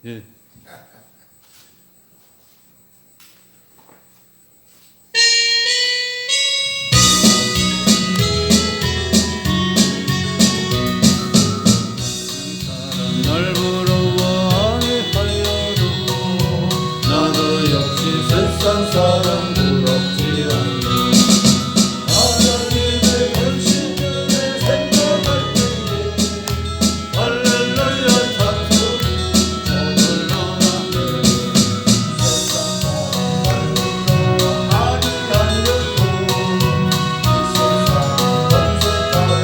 예. 날 부러워하니 하여도 나도 역시 세상 사람 부럽지 않네. 하나님의 결심을 생각할 때에 할렐루야 찬송 저절로 나네. 세상 사람 날 부러워하니 하여도 이 세상 권세 따른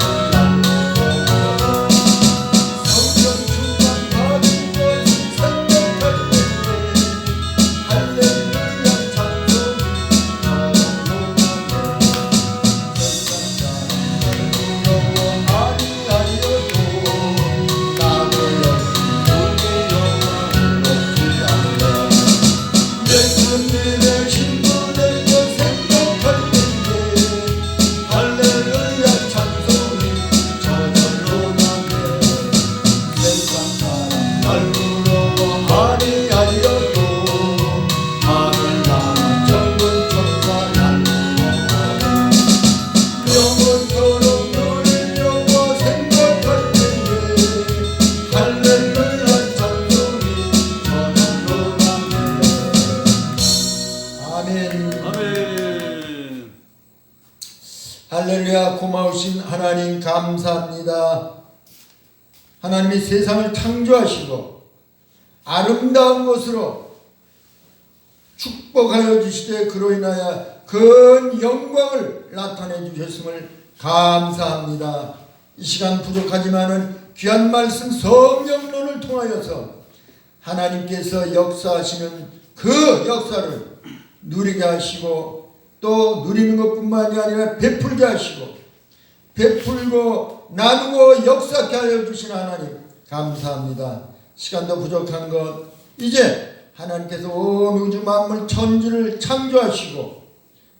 날 부러워. 성전 주관 받은 것을 생각할 때에 할렐루야 찬송 저절로 나네. 세상 사람 날 부러워하니 하여도 나도 역시 우리 영화 부럽지 않네. 예수님의 신부된 것 생각할 때에 할렐루야 찬송이 저절로 나네. 세상 사람 날 부러워하니 하여도 하늘나라 정군 천사 날 부러워하네. 영원토록 누리려고 생각할 때에 할렐루야 찬송이 저절로 나네. 아멘. 아멘. 할렐루야. 고마우신 하나님 감사합니다. 하나님이 세상을 창조하시고 아름다운 것으로 축복하여 주시되 그로 인하여 큰 영광을 나타내 주셨음을 감사합니다. 이 시간 부족하지만은 귀한 말씀 성령론을 통하여서 하나님께서 역사하시는 그 역사를 누리게 하시고 또 누리는 것뿐만이 아니라 베풀게 하시고 베풀고 나누고 역사케 하여 주신 하나님 감사합니다. 시간도 부족한 것 이제 하나님께서 온 우주 만물 천지를 창조하시고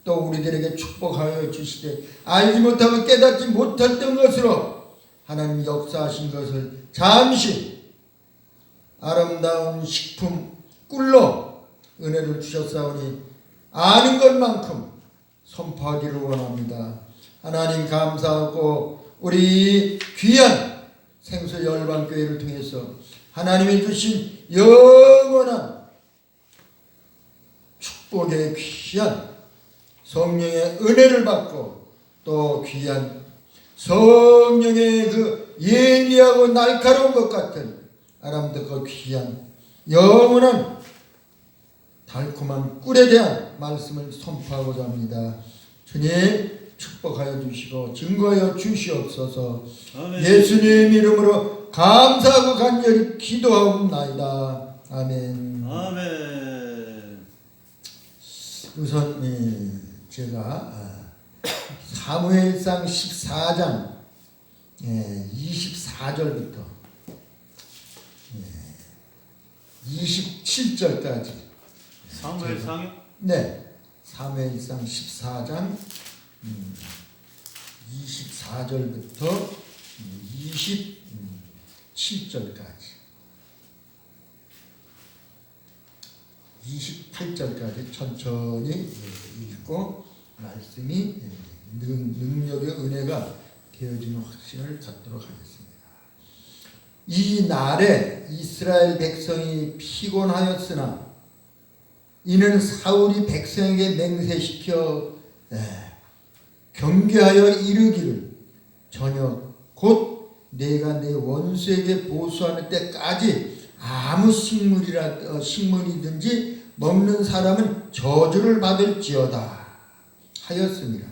또 우리들에게 축복하여 주시되 알지 못하고 깨닫지 못했던 것으로 하나님 역사하신 것을 잠시 아름다운 식품 꿀로 은혜를 주셨사오니 아는 것만큼 선포하기를 원합니다. 하나님 감사하고 우리 귀한 생수 열방교회를 통해서 하나님이 주신 영원한 축복의 귀한 성령의 은혜를 받고 또 귀한 성령의 그 예리하고 날카로운 것 같은 아름답고 귀한 영원한 달콤한 꿀에 대한 말씀을 선포하고자 합니다. 주님 축복하여 주시고 증거하여 주시옵소서. 아멘. 예수님 이름으로 감사하고 간절히 기도하옵나이다. 아멘. 아멘. 우선 제가 사무엘상 14장 24절부터 27절까지 사무엘상이? 네, 사무엘상 14장 24절부터 27절까지 28절까지 천천히 읽고 말씀이 능력의 은혜가 되어지는 확신을 갖도록 하겠습니다. 이 날에 이스라엘 백성이 피곤하였으나 이는 사울이 백성에게 맹세시켜 경계하여 이르기를 저녁 곧 내가 내 원수에게 보수하는 때까지 아무 식물이든지 먹는 사람은 저주를 받을지어다 하였습니다.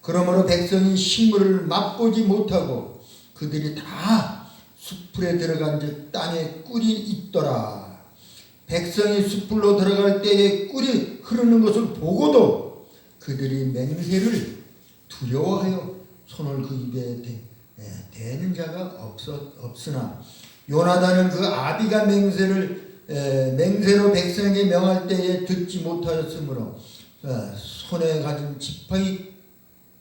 그러므로 백성이 식물을 맛보지 못하고 그들이 다 숲풀에 들어간 즉 땅에 꿀이 있더라. 백성이 숲풀로 들어갈 때에 꿀이 흐르는 것을 보고도 그들이 맹세를 두려워하여 손을 그 입에 대는 자가 없으나 요나단은 그 아비가 맹세로 백성에게 명할 때에 듣지 못하였으므로 손에 가진 지팡이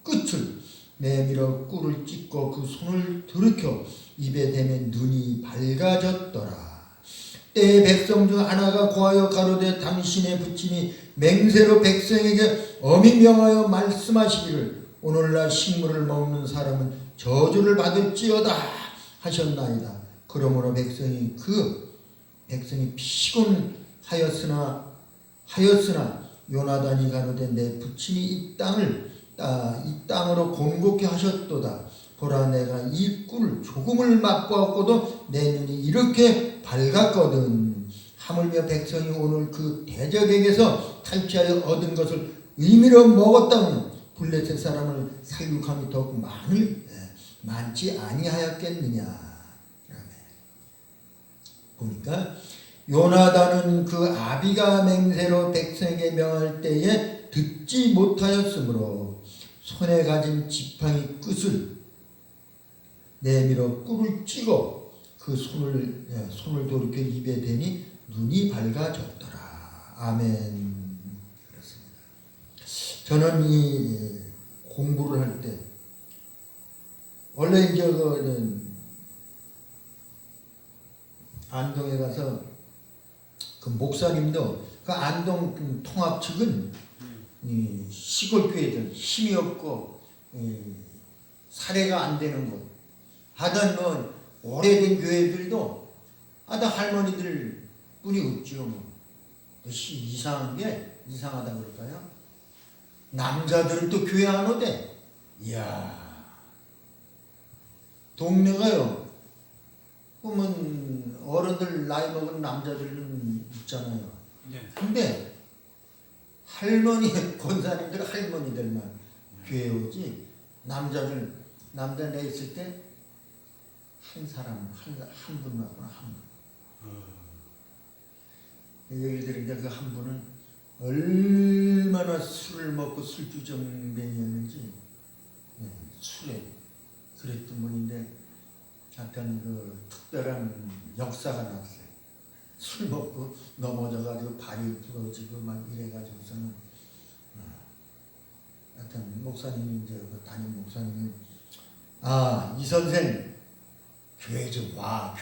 끝을 내밀어 꿀을 찢고 그 손을 들이켜 입에 대면 눈이 밝아졌더라. 때에 백성 중 하나가 고하여 가로되 당신의 부친이 맹세로 백성에게 엄히 명하여 말씀하시기를 오늘날 식물을 먹는 사람은 저주를 받을지어다 하셨나이다. 그러므로 백성이 피곤하였으나 요나단이 가로되 내 부친이 이 땅으로 곤곡케 하셨도다. 보라 내가 이 꿀 조금을 맛보았고도 내 눈이 이렇게 밝았거든. 하물며 백성이 오늘 그 대적에게서 탈피하여 얻은 것을 의미로 먹었다면 블레셋 사람을 살육함이 더욱 많지 아니하였겠느냐. 보니까 요나단은 그 아비가 맹세로 백성에게 명할 때에 듣지 못하였으므로 손에 가진 지팡이 끝을 내밀어 꿀을 찌고 그 손을 돌이켜 입에 대니 눈이 밝아졌더라. 아멘. 그렇습니다. 저는 이 공부를 할 때 원래 이제 안동에 가서 그 목사님도 그 안동 통합 측은 이 시골 교회들 힘이 없고 사례가 안 되는 곳 하던 뭐 오래된 교회들도 하다 할머니들 뿐이 없죠. 뭐. 이상하다 그럴까요? 남자들은 또 교회 안 오대. 이야, 동네가요. 보면 어른들 나이 먹은 남자들은 있잖아요. 네. 근데 권사님들 할머니들만 교회 오지 남자 내 있을 때 한 사람 한 분만 한 분. 예를 들니까 그 한 분은 얼마나 술을 먹고 술주정뱅이였는지 술에 그랬던 분인데 약간 그 특별한 역사가 났어요. 술 먹고 넘어져가지고 발이 부러지고 막 이래가지고서는 약간 목사님이 이제 그 담임 목사님이 이 선생 교회 좀 와.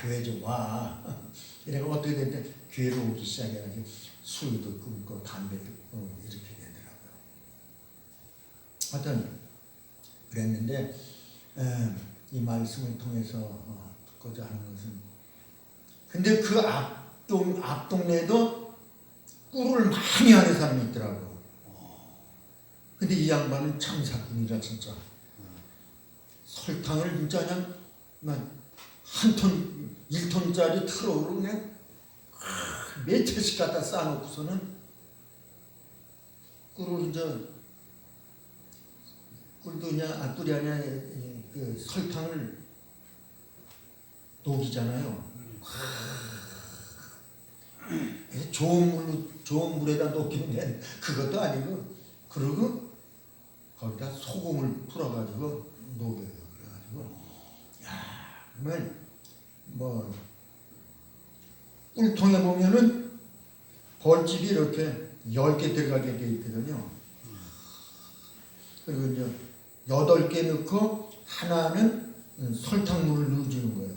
이래가 어떻게 됐는데 교회로 오기 시작해가지고 술도 끊고 담배도 끊고 이렇게 되더라고요. 하여튼 그랬는데 이 말씀을 통해서 듣고자 하는 것은 근데 그 앞동네에도 꿀을 많이 하는 사람이 있더라고요. 근데 이 양반은 참 사꾼이라 진짜 설탕을 진짜 그냥 한 톤, 1톤짜리 트럭으로 그냥 몇 채씩 갖다 쌓아놓고서는 꿀을 꿀이 아니라 그 설탕을 녹이잖아요. 좋은 물에다 녹이는데 그것도 아니고 그리고 거기다 소금을 풀어가지고 녹여요. 그래가지고 그러면 뭐 꿀통에 보면은 벌집이 이렇게 10개 들어가게 돼 있거든요. 그리고 이제 8개 넣고 하나는 설탕물을 넣어주는 거예요.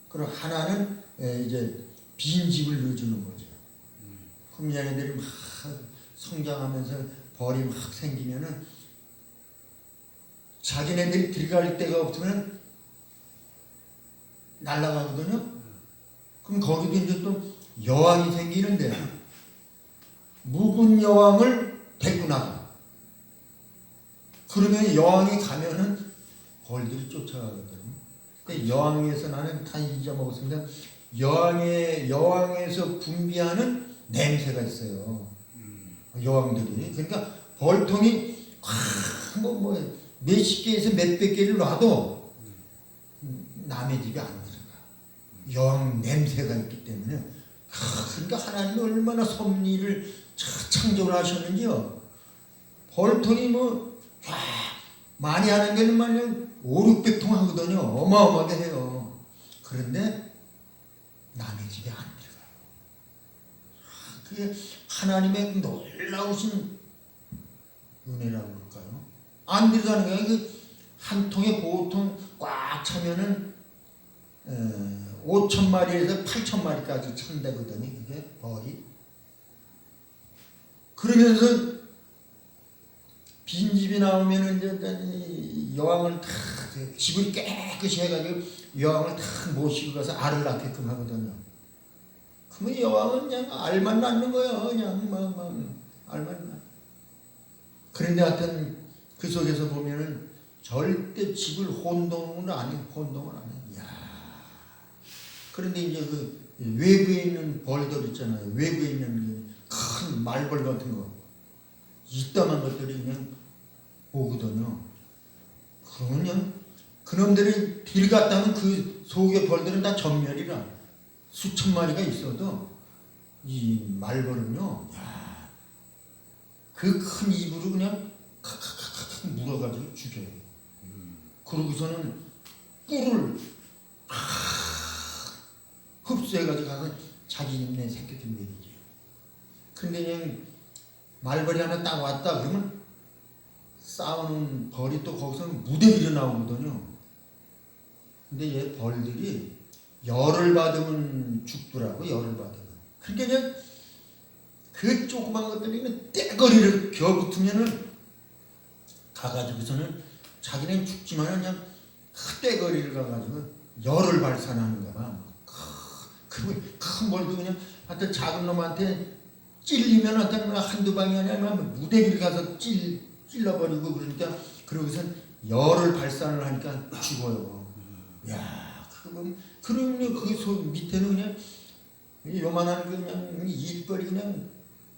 그리고 하나는 이제 빈집을 넣어주는 거죠. 그럼 얘네들이 막 성장하면서 벌이 막 생기면은 자기네들이 들어갈 데가 없으면 날아가거든요. 그럼 거기도 이제 또 여왕이 생기는데 묵은 여왕을 데리고 나가. 그러면 여왕이 가면은 벌들이 쫓아가거든요. 근데 여왕에서 나는 다 잊어먹었습니다. 여왕에서 분비하는 냄새가 있어요. 여왕들이. 그러니까 벌통이 몇십 개에서 몇백 개를 놔도 남의 집에 안 들어가. 여왕 냄새가 있기 때문에. 그러니까 하나님이 얼마나 섭리를 창조를 하셨는지요. 벌통이 많이 하는 게는 말이야 5, 600통 하거든요. 어마어마하게 해요. 그런데 남의 집에 안 들어가요. 그게 하나님의 놀라우신 은혜라고 그럴까요? 안 들어가는 거예요. 한 통에 보통 꽉 차면은 5,000마리에서 8,000마리까지 찬다거든요. 그게 벌이. 그러면서 빈집이 나오면은 이제 여왕을 다 집을 깨끗이 해가지고 여왕을 다 모시고 가서 알을 낳게끔 하거든요. 그러면 여왕은 그냥 알만 낳는 거예요. 그냥 막 알만 낳. 그런데 하여튼 그 속에서 보면은 절대 집을 혼동을 안 해. 혼동을 안 해. 야. 그런데 이제 그 외부에 있는 벌들 있잖아요. 외부에 있는 큰 말벌 같은 거. 이따만 것들이 그냥 오거든요. 그러면 그냥 그놈들이 길 갔다 하면 그 속의 벌들은 다 전멸이라. 수천 마리가 있어도 이 말벌은요. 야. 그 큰 입으로 그냥 칵칵칵칵 물어가지고 죽여요. 그러고서는 꿀을 흡수해가지고 가서 자기 입내 새끼들 먹이죠. 근데 그냥 말벌이 하나 딱 왔다 그러면 싸우는 벌이 또 거기서 무대기로 나오거든요. 근데 얘 벌들이 열을 받으면 죽더라고. 열을 받으면. 그러니까 그냥 그 조그만 것들이 그냥 떼거리를 겨붙으면은 가가지고서는 자기는 죽지만 그냥 그 떼거리를 가가지고 열을 발산하는가 봐. 큰 벌도 그냥 하여튼 작은 놈한테 찔리면 하여튼 한두 방이 아니라 무대기를 가서 찔러버리고 그러니까 그러고서 열을 발산을 하니까 죽어요. 야, 그러면 그 속 밑에는 그냥 요만한 그냥 일벌이 그냥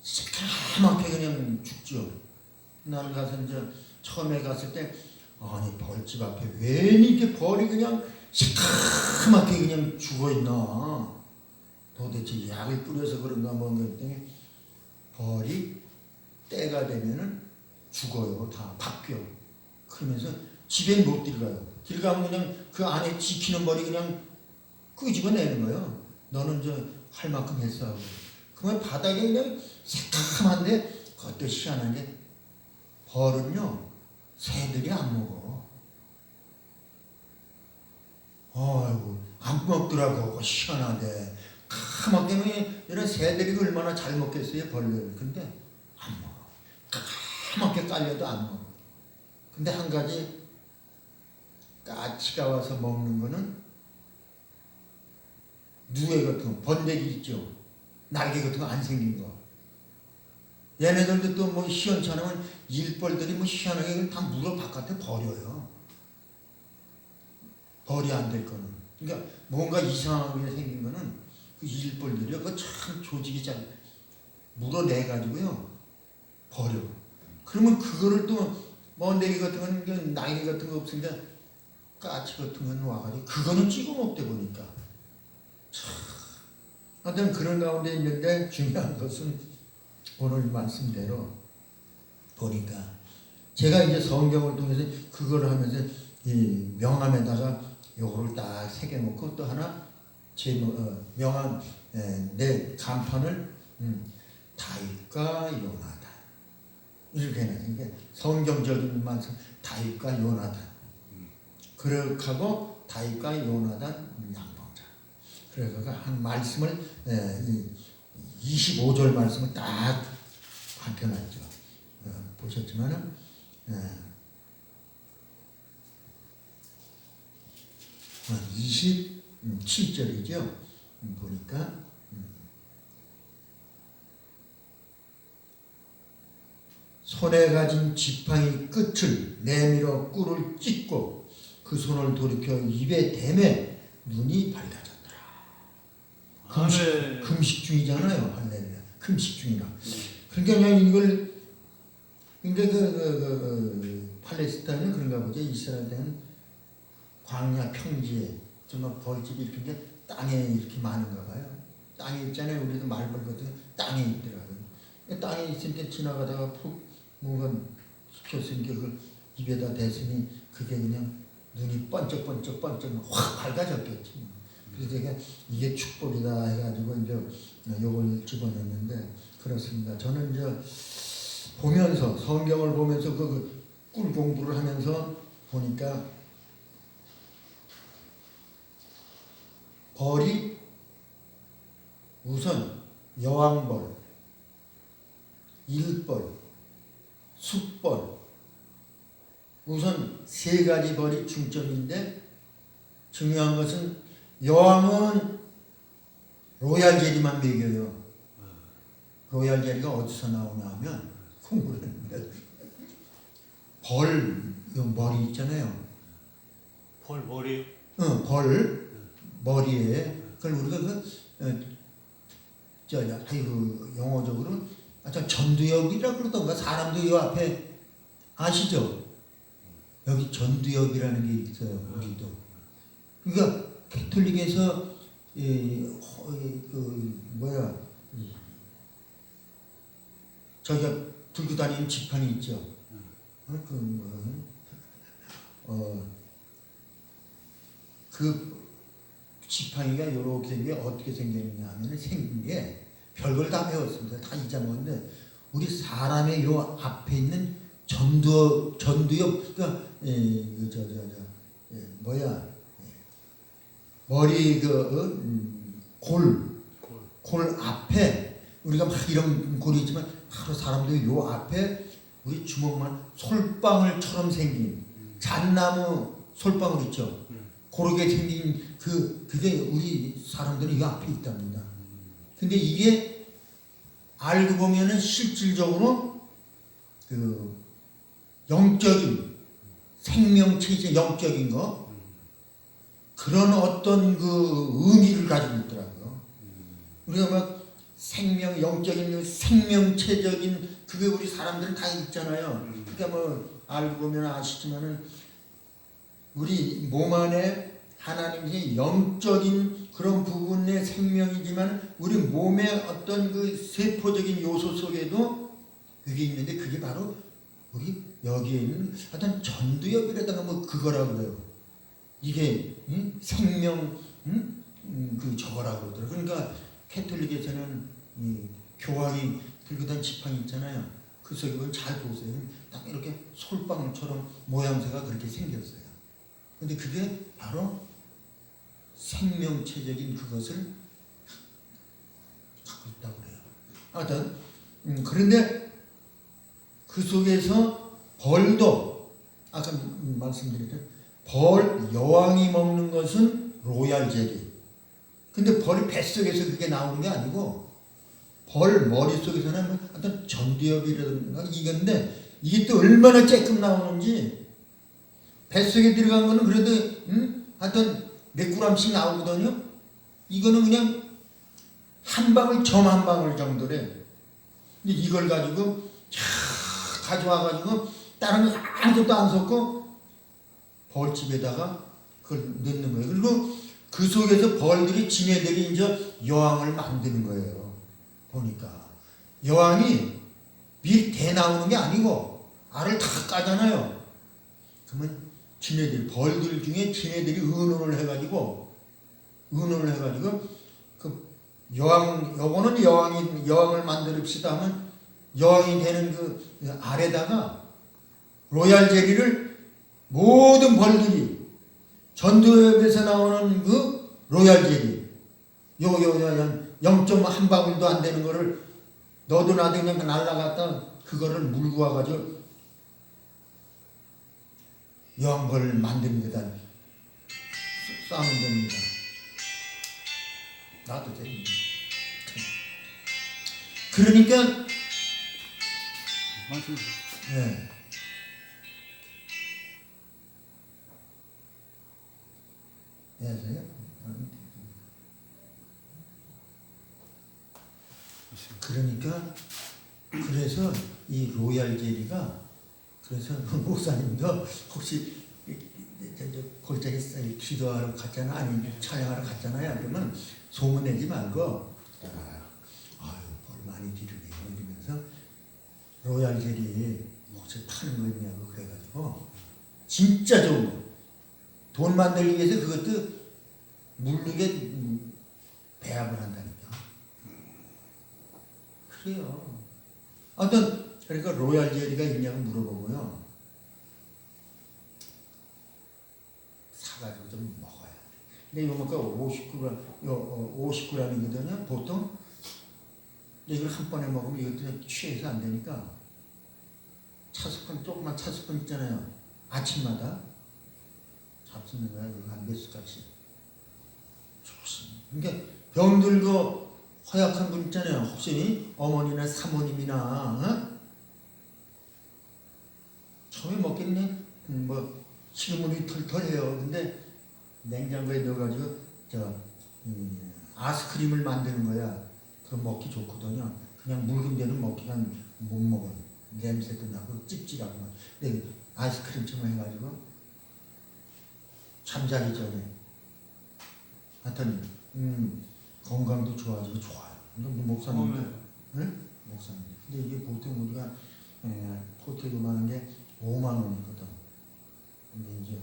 새까맣게 그냥 죽죠. 나는 가서 이제 처음에 갔을 때 아니 벌집 앞에 왜 이렇게 벌이 그냥 새까맣게 그냥 죽어있나. 도대체 약을 뿌려서 그런가 뭐 그랬더니 벌이 때가 되면은 죽어요. 다 바뀌어. 그러면서 집에 못 들어가요. 들어가면 그냥 그 안에 지키는 벌이 그냥 끄집어내는 거예요. 너는 저 할 만큼 했어 하고. 그러면 바닥에 그냥 새까만데 그것도 희한한 게 벌은요 새들이 안 먹어. 아이고 안 먹더라고. 희한하대. 까맣게 이런 새들이 얼마나 잘 먹겠어요 벌레를. 근데 안 먹어. 까맣게 깔려도 안 먹어. 근데 한 가지 까치가 와서 먹는 거는 누에 같은 거, 번데기 있죠. 날개 같은 거 안 생긴 거. 얘네들도 또 뭐 시원찮으면 일벌들이 뭐 희한하게 다 물어 바깥에 버려요. 벌이 안 될 거는. 그러니까 뭔가 이상하게 생긴 거는 그 일벌들이요. 그 참 조직이 잘 물어내가지고요. 버려. 그러면 그거를 또 번데기 같은 거는 날개 같은 거 없으니까 까치 같은 거는 와가지고 그거는 찍어 먹대 보니까. 하여튼 그런 가운데 있는데 중요한 것은 오늘 말씀대로 보니까 제가 이제 성경을 통해서 그걸 하면서 이 명함에다가 요거를 딱 새겨놓고 또 하나 명함 내 간판을 다윗과 요나단 이렇게 해놨으니까 성경적인 말씀 다윗과 요나단 그렇게 하고 다윗과 요나단 양봉자 그래서 한 말씀을 25절 말씀을 딱 밝혀놨죠. 보셨지만은 27절이죠. 보니까 손에 가진 지팡이 끝을 내밀어 꿀을 찢고 그 손을 돌이켜 입에 대매 눈이 밝아졌더라. 금식 중이잖아요. 할렐루야. 금식 중이라. 그러니까 그냥 이걸 그러니까 팔레스타인은 그런가 보죠. 이스라엘 때는 광야 평지에 정말 벌집이 이렇게 땅에 이렇게 많은가 봐요. 땅에 있잖아요. 우리도 말벌 같은 땅에 있더라고요. 땅에 있으니까 지나가다가 푹 뭔가 시켰으니까 그걸 입에다 대으니 그게 그냥 눈이 번쩍 확 밝아졌겠지. 그래서 제가 이게 축복이다 해가지고 이제 요걸 집어넣는데 그렇습니다. 저는 이제 보면서 성경을 보면서 그 꿀 공부를 하면서 보니까 벌이 우선 여왕벌, 일벌, 숫벌, 우선 세 가지 벌이 중점인데 중요한 것은 여왕은 로얄 젤리만 먹여요. 로얄 젤리가 어디서 나오냐 하면 공부를 했는데 벌, 요 머리 있잖아요. 벌 머리. 벌 머리에 그걸 우리가 영어적으로 전두엽이라 그러던가 사람도 이 앞에 아시죠? 여기 전두엽이라는 게 있어요. 우리도. 그러니까 캐톨릭에서 저기가 들고 다니는 지팡이 있죠. 그 지팡이가 이렇게 생긴 게 어떻게 생겼냐 하면 생긴 게 별걸 다 배웠습니다. 다 잊어먹었는데 우리 사람의 요 앞에 있는 전두엽 그러니까 머리 골 앞에 우리가 막 이런 골이 있지만 바로 사람들이 요 앞에 우리 주먹만 솔방울처럼 생긴 잣나무 솔방울 있죠. 그렇게 생긴 그게 우리 사람들은 이 앞에 있답니다. 근데 이게 알고 보면은 실질적으로 그 영적인 생명체제 영적인 거 그런 어떤 그 의미를 가지고 있더라고요. 우리가 막 영적인 생명체적인 그게 우리 사람들은 다 있잖아요. 그러니까 뭐 알고 보면 아시지만은 우리 몸 안에 하나님의 영적인 그런 부분의 생명이지만 우리 몸의 어떤 그 세포적인 요소 속에도 그게 있는데 그게 바로 우리 여기에 있는 어떤 전두엽이라든가 뭐 그거라고 그래요. 이게 생명 그 저거라고 그러더라고요. 그러니까 캐톨릭에서는 교황이 들고 다니는 지팡이 있잖아요. 그 속에 잘 보세요. 딱 이렇게 솔방울처럼 모양새가 그렇게 생겼어요. 근데 그게 바로 생명체적인 그것을 갖고 있다고 그래요. 하여튼 그런데 그 속에서 벌도 아까 말씀드렸죠. 벌 여왕이 먹는 것은 로얄 젤리. 근데 벌이 뱃속에서 그게 나오는 게 아니고 벌 머릿속에서는 어떤 전두엽이라든가 이건데 이게 또 얼마나 쬐끔 나오는지 뱃속에 들어간 거는 그래도 하여튼 몇 그램씩 나오거든요. 이거는 그냥 한 방울 점 한 방울 정도래. 근데 이걸 가지고 가져와가지고 다른 거 아무것도 안 섞고 벌집에다가 그걸 넣는 거예요. 그리고 그 속에서 벌들이 지네들이 이제 여왕을 만드는 거예요. 보니까 여왕이 미리 대 나오는 게 아니고 알을 다 까잖아요. 그러면 지네들 벌들 중에 지네들이 의논을 해가지고 그 여왕 요거는 여왕을 만들읍시다 하면 여왕이 되는 그 알에다가 로얄 젤리를 모든 벌들이 전두엽에서 나오는 그 로얄 젤리 요 0.1 방울도 안 되는 거를 너도 나도 그냥 날라갔다 그거를 물고 와가지고 여왕벌을 만드는 데다 싸는 겁니다. 나도 돼. 그러니까 네. 안녕하세요. 그러니까 그래서 이 로얄 젤리가 그래서 목사님도 혹시 골짜기 기도하러 갔잖아 아니 촬영하러 갔잖아요. 그러면 소문내지 말고 아유 뭘 많이 기르네요 이러면서 로얄 젤리 무슨 파는 거 있냐고 그래가지고 진짜 좋은 거 돈 만들기 위해서 그것도 물르게 배합을 한다니까. 그래요. 어떤 그러니까 로얄 젤리가 있냐고 물어보고요. 사가지고 좀 먹어야 돼. 근데 이거 뭐가 50g이거든요 보통. 근데 이걸 한 번에 먹으면 이것도 취해서 안 되니까 차스푼, 조그만 차스푼 있잖아요. 아침마다 잡수는 거야. 이거 한 몇 숟갈씩. 좋습니다. 그러니까 병들고 허약한 분 있잖아요. 혹시 어머니나 사모님이나 처음에 먹기는 뭐 식물이 털털해요. 근데 냉장고에 넣어가지고 아이스크림을 만드는 거야. 그럼 먹기 좋거든요. 그냥 묽은 데는 먹기가 못 먹어요. 냄새도 나고 찝찝하고. 근데 아이스크림처럼 해가지고 잠자기 전에 하여튼 건강도 좋아지고 좋아요. 목사님, 네? 목사님. 근데 이게 보통 우리가 호텔로만 게 5만 원이거든. 근데 이제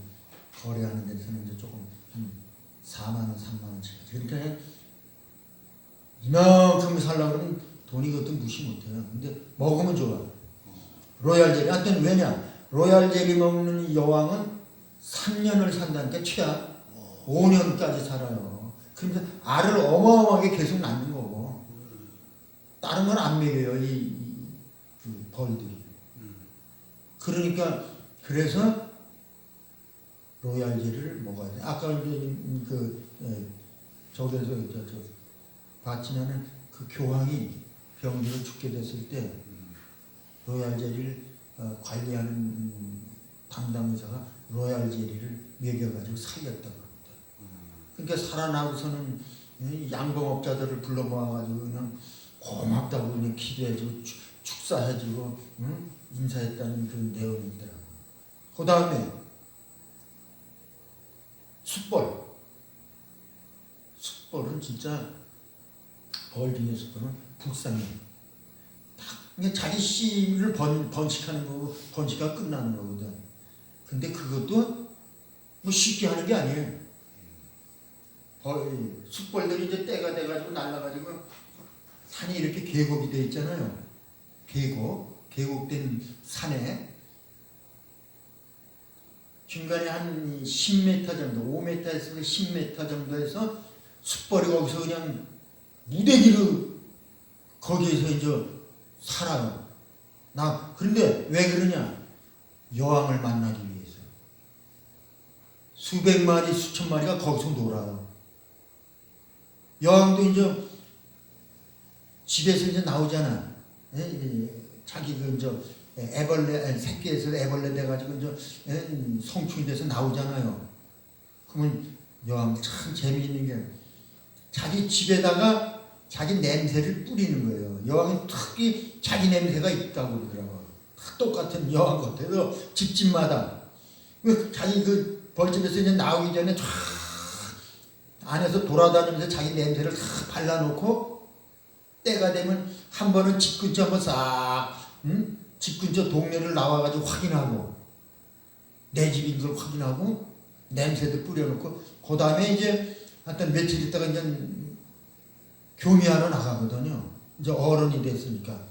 거래하는 데서는 이제 조금 한 4만 원, 3만 원씩. 그러니까 이만큼 살려고 그러면 돈이 그것도 무시 못해요. 근데 먹으면 좋아. 로얄 젤리. 하여튼 왜냐? 로얄 젤리 먹는 여왕은 3년을 산다니까 최악 5년까지 살아요. 그러니까 알을 어마어마하게 계속 낳는 거고 다른 건 안 먹여요. 그 벌들이. 그러니까 그래서 로얄 젤리를 먹어야 돼. 아까 이제 저기서 봤지만은 그 교황이 병들어 죽게 됐을 때 로얄 젤리를 관리하는 담당 의사가 로얄 젤리를 먹여가지고 살렸다고 합니다. 그러니까 살아나고서는 양봉업자들을 불러 모아가지고 그냥 고맙다고 그냥 기도해주고 축사해주고 인사했다는 그런 내용이 있더라고요. 그 다음에 숯벌은 진짜 벌 중에 숯벌은 불쌍해. 그냥 자기 씨를 번식하는 거고 번식가 끝나는 거거든. 근데 그것도 뭐 쉽게 하는 게 아니에요. 숯벌들이 이제 때가 돼가지고 날라가지고 산이 이렇게 계곡이 돼 있잖아요. 계곡된 산에 중간에 한 10m 정도, 5m에서 10m 정도에서 숯벌이 거기서 그냥 무대기로 거기에서 이제 살아요. 그런데 왜 그러냐? 여왕을 만나기 위해서. 수백 마리, 수천 마리가 거기서 놀아요. 여왕도 이제 집에서 이제 나오잖아. 자기 애벌레, 새끼에서 애벌레 돼가지고 이제 성충이 돼서 나오잖아요. 그러면 여왕 참 재미있는 게 자기 집에다가 자기 냄새를 뿌리는 거예요. 여왕이 특히 자기 냄새가 있다고 그러더라고요. 똑같은 여왕 같아서 집집마다 자기 그 벌집에서 이제 나오기 전에 쫙 안에서 돌아다니면서 자기 냄새를 다 발라놓고 때가 되면 한 번은 집 근처 한번 싹 집 근처 동네를 나와가지고 확인하고 내 집인 걸 확인하고 냄새도 뿌려놓고 그 다음에 이제 하여튼 며칠 있다가 이제 교미하러 나가거든요. 이제 어른이 됐으니까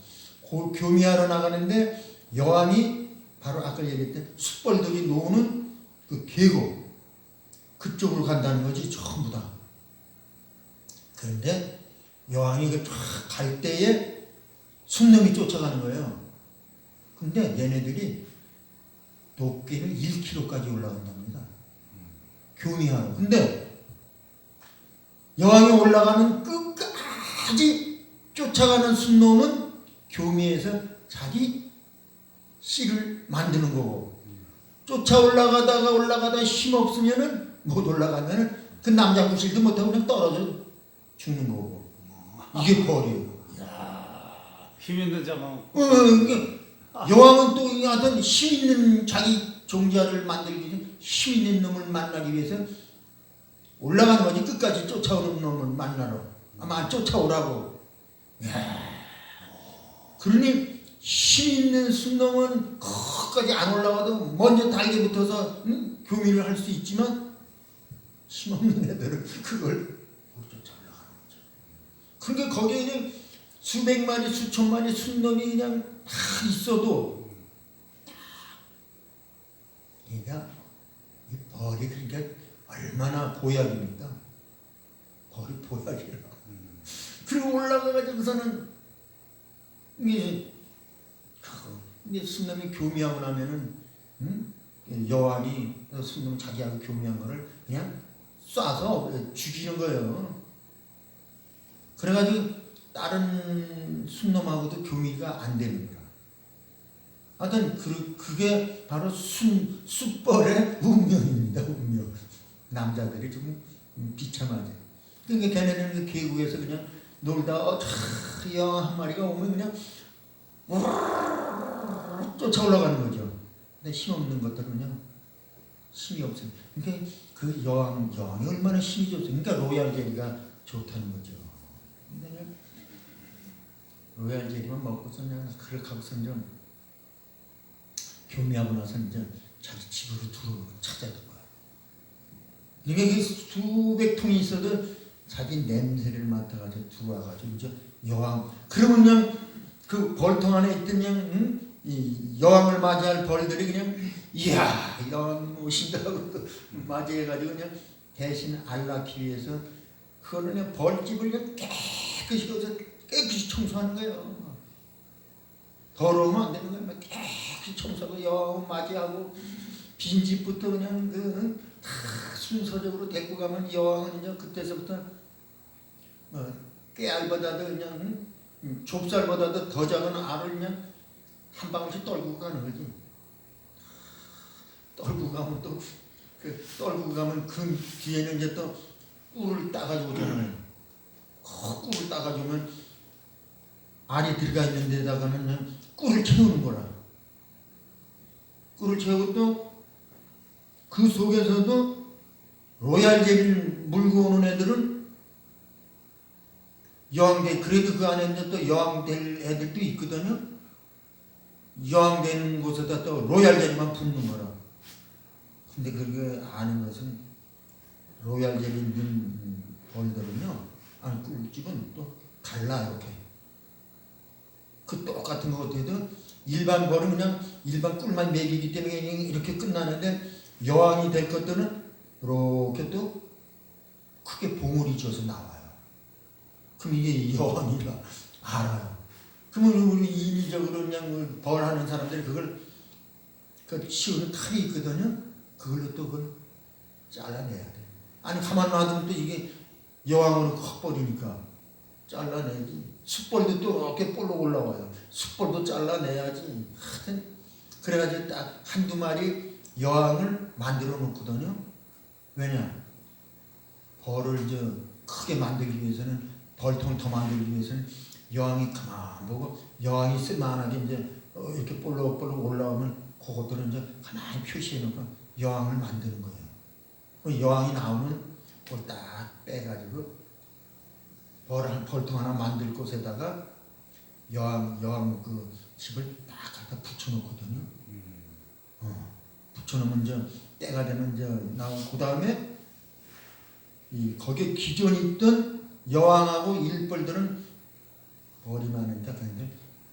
교미하러 나가는데 여왕이 바로 아까 얘기했던 숯벌들이 노는 그 계곡 그쪽으로 간다는 거지 전부 다. 그런데 여왕이 그 쫙 갈 때에 순놈이 쫓아가는 거예요. 근데 얘네들이 높게는 1km까지 올라간답니다. 교미하러. 근데 여왕이 올라가는 끝까지 쫓아가는 순놈은 교미에서 자기 씨를 만드는 거고 쫓아 올라가다가 힘없으면은 못 올라가면은 그 남자 구실도 못하고 그냥 떨어져 죽는 거고 이게 벌이에요. 힘 있는 자만. 여왕은 또 하여튼 힘 있는 자기 종자를 만들기 위해 힘 있는 놈을 만나기 위해서 올라가는 거지. 끝까지 쫓아오는 놈을 만나러. 아마 쫓아오라고. 그러니 힘 있는 순놈은 끝까지 안 올라가도 먼저 달게 붙어서 교미를 할 수 있지만 힘 없는 애들은 그걸 못 쫓아 올라가는 거죠. 그러니까 거기에 그냥 수백 마리, 수천 마리 순놈이 그냥 다 있어도 그러니까 이 벌이 그러니까 얼마나 보약입니까? 보약이라. 그리고 올라가가지고서는 이게 순놈이 교미하고 나면은 여왕이 순놈 자기하고 교미한 거를 그냥 쏴서 죽이는 거예요. 그래가지고 다른 순놈하고도 교미가 안 되는 거야. 하여튼 그게 바로 숫벌의 운명입니다. 운명. 남자들이 좀 비참하죠. 그러니까 걔네는 그 계곡에서 그냥 놀다가 여왕 한 마리가 오면 그냥 쫓아 올라가는 거죠. 근데 힘없는 것들은 그냥 힘이 없어요. 그러니까 그 여왕이 얼마나 힘이 좋습니까? 그러니까 로얄 젤리가 좋다는 거죠. 근데 로얄 젤리만 먹고서 그냥 그렇게 하고서 좀 교미하고 나서 이제 자기 집으로 들어오는 걸 찾아야 돼요. 이게 수백 통이 있어도 자기 냄새를 맡아가지고 들어와가지고 이제 여왕, 그러면 그냥 그 벌통 안에 있던 그냥 이 여왕을 맞이할 벌들이 그냥 이야 여왕 모신다고 또 맞이해가지고 그냥 대신 알라기 위해서 그거를 그냥 벌집을 그냥 깨끗이 청소하는 거예요. 더러우면 안 되는 거예요. 깨끗이 청소하고 여왕 맞이하고 빈집부터 그냥 다 순서적으로 데리고 가면 여왕은 이제 그때서부터 깨알보다도 그냥 좁쌀보다도 더 작은 알을 그냥 한 방울씩 떨고 가는 거지. 떨고 가면 또 떨고 가면 그 뒤에는 이제 또 꿀을 따가지고 오잖아요. 꿀을 따가지고 오면 알이 들어가 있는 데다가는 그냥 꿀을 채우는 거라. 꿀을 채우고 또 그 속에서도 로얄 젤리를 물고 오는 애들은 여왕대, 그래도 그 안에 이제 또 여왕될 애들도 있거든요. 여왕되는 곳에다 또 로얄 젤리만 붓는 거라. 근데 그게 아는 것은 로얄 젤리 있는 벌들은요, 아니 꿀집은 또 달라. 이렇게 그 똑같은 것 같아도 일반 벌은 그냥 일반 꿀만 먹이기 때문에 이렇게 끝나는데 여왕이 될 것들은 이렇게 또 크게 봉우리 져서 나와요. 그럼 이게 여왕이라 알아요. 그러면 우리 인위적으로 그냥 벌하는 사람들이 그걸 그 치우는 칼이 있거든요. 그걸로 또 그걸 잘라내야 돼. 아니 가만 놔두면 또 이게 여왕으로 커버리니까 잘라내지. 숯벌도 또 이렇게 볼록 올라와요. 숯벌도 잘라내야지. 하여튼 그래가지고 딱 한두 마리 여왕을 만들어 놓거든요. 왜냐? 벌을 이제 크게 만들기 위해서는, 벌통을 더 만들기 위해서는 여왕이 가만 보고, 여왕이 쓸만하게 이제 이렇게 볼록볼록 올라오면 그것들은 이제 가만히 표시해 놓고 여왕을 만드는 거예요. 그 여왕이 나오면 그걸 딱 빼가지고 벌통 하나 만들 곳에다가 여왕 그 집을 딱 갖다 붙여놓거든요. 붙여놓으면 이제 때가 되면 이제 나오고, 그 다음에 거기에 기존 있던 여왕하고 일벌들은 벌이 많으니까 그런데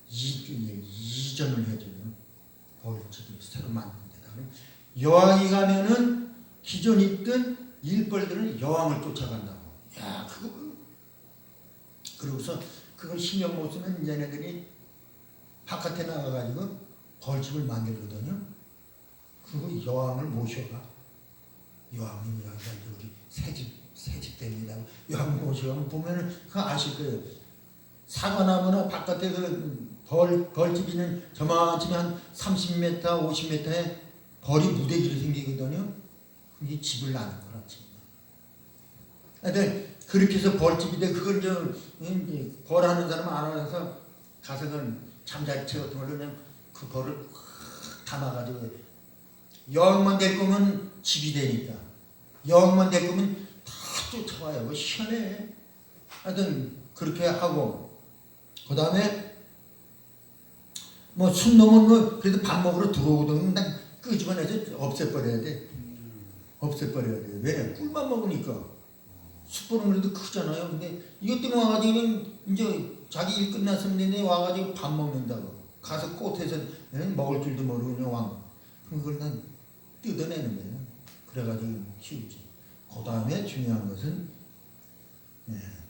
이전을 해줘요. 벌집이 새로 만든 데다. 여왕이 가면은 기존 있던 일벌들은 여왕을 쫓아간다고. 야, 그러고서 그걸 신경 못 쓰면 얘네들이 바깥에 나가가지고 벌집을 만들거든요. 그리고 여왕을 모셔가. 여왕님 여기 우리 새집 됩니다. 여왕 모셔가 보면은 그거 아실 거예요. 사과나무나 바깥에 그 벌집이는 저만치 한 30m, 50m에 벌이 무대기로 생기거든요. 그게 집을 나는 거라. 하여튼 그렇게 해서 벌집인데 그걸 이제 벌하는 사람 알아서 가서 그 잠자리채 같은 걸로 그냥 그 벌을 담아가지고, 여왕만 될 거면 집이 되니까, 여왕만 될 거면 다 쫓아와요. 뭐 시원해. 하여튼 그렇게 하고, 그 다음에 뭐 순놈은 뭐 그래도 밥 먹으러 들어오던 딱 끄집어내서 없애버려야 돼. 없애버려야 돼. 왜? 꿀만 먹으니까. 숯불은 그래도 크잖아요. 근데 이것 때문에 와가지고 이제 자기 일 끝났으면 내내 와가지고 밥 먹는다고. 가서 꽃에서 먹을 줄도 모르고 그냥 왕. 그럼 그걸 난 뜯어내는 거예요. 그래가지고 키우지. 그 다음에 중요한 것은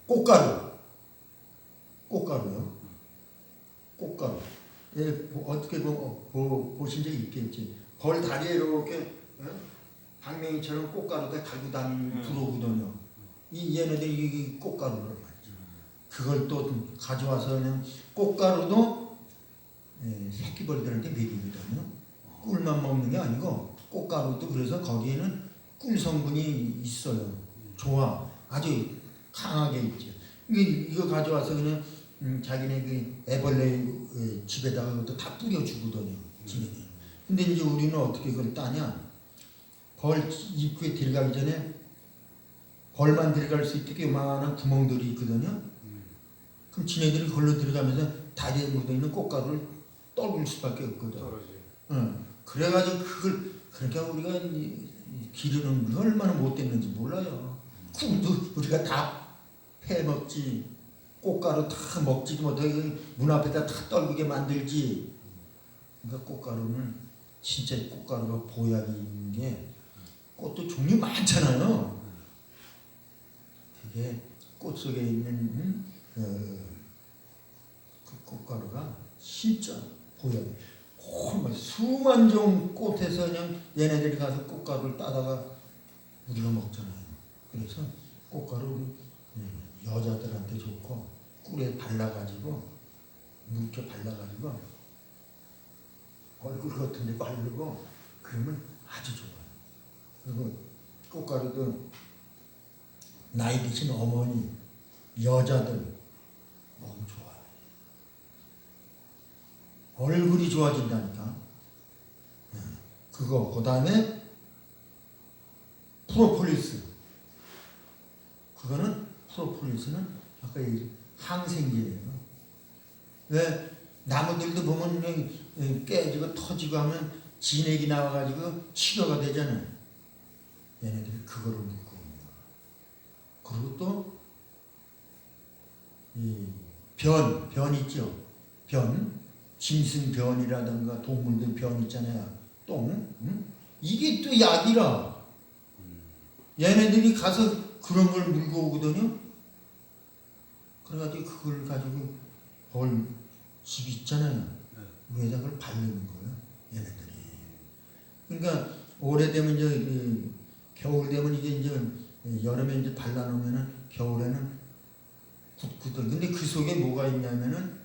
꽃가루. 꽃가루요. 꽃가루. 예, 어떻게 보신 적 있겠지. 벌 다리에 이렇게 방맹이처럼 꽃가루를 달고 다니는 부로거든요. 이 얘네들이 이 꽃가루를 말이죠. 그걸 또 가져와서는 꽃가루도 새끼벌들한테 먹이거든요. 꿀만 먹는 게 아니고 꽃가루도 그래서 거기에는 꿀 성분이 있어요. 좋아. 아주 강하게 있죠. 이거 가져와서 그냥 자기네 그 애벌레 집에다가 그것도 다 뿌려주거든요. 지네들. 근데 이제 우리는 어떻게 그걸 따냐? 벌 입구에 들어가기 전에 벌만 들어갈 수 있게 요만한 구멍들이 있거든요. 그럼 지네들이 걸로 들어가면서 다리에 묻어있는 꽃가루를 떨굴 수밖에 없거든. 그래가지고 그걸 그러니까 우리가 기르는 게 얼마나 못됐는지 몰라요. 꿀도 우리가 다 패먹지. 꽃가루 다 먹지도 못하게 문 앞에다 다 떨구게 만들지. 그러니까 꽃가루는 진짜 꽃가루가 보약인 게 꽃도 종류 많잖아요. 되게 꽃 속에 있는 그 꽃가루가 진짜 보약이. 정말 수만 종 꽃에서 그냥 얘네들이 가서 꽃가루를 따다가 우리가 먹잖아요. 그래서 꽃가루 여자들한테 좋고 꿀에 발라가지고 물게 발라가지고 얼굴 같은 데 바르고 그러면 아주 좋아요. 그리고 꽃가루도 나이 드신 어머니 여자들 너무 좋아요. 얼굴이 좋아진다니까. 그거 그 다음에 프로폴리스. 그거는 프로폴리스는 아까 얘기 항생제예요. 왜 나무들도 보면 그냥 깨지고 터지고 하면 진액이 나와가지고 치료가 되잖아요. 얘네들이 그거를 먹고 있는 거야. 그리고 또 이 변 있죠. 짐승변이라든가 동물들 변 있잖아요. 똥. 이게 또 약이라. 얘네들이 가서 그런 걸 물고 오거든요. 그래가지고 그걸 가지고 벌 집 있잖아요. 위에다 그걸 바르는 거예요. 얘네들이. 그러니까 오래되면 이제 겨울 되면 이게 이제 여름에 이제 발라놓으면은 겨울에는 굳고들. 근데 그 속에 뭐가 있냐면은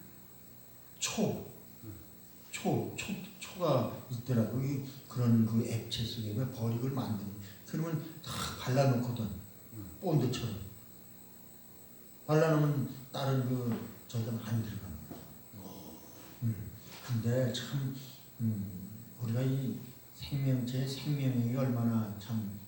초가 있더라고. 그런 그 액체 속에 벌이 그걸 만드는. 그러면 다 발라놓거든. 본드처럼. 발라놓으면 다른 저기가 많이 들어갑니다. 근데 참 우리가 이 생명체의 생명력이 얼마나 참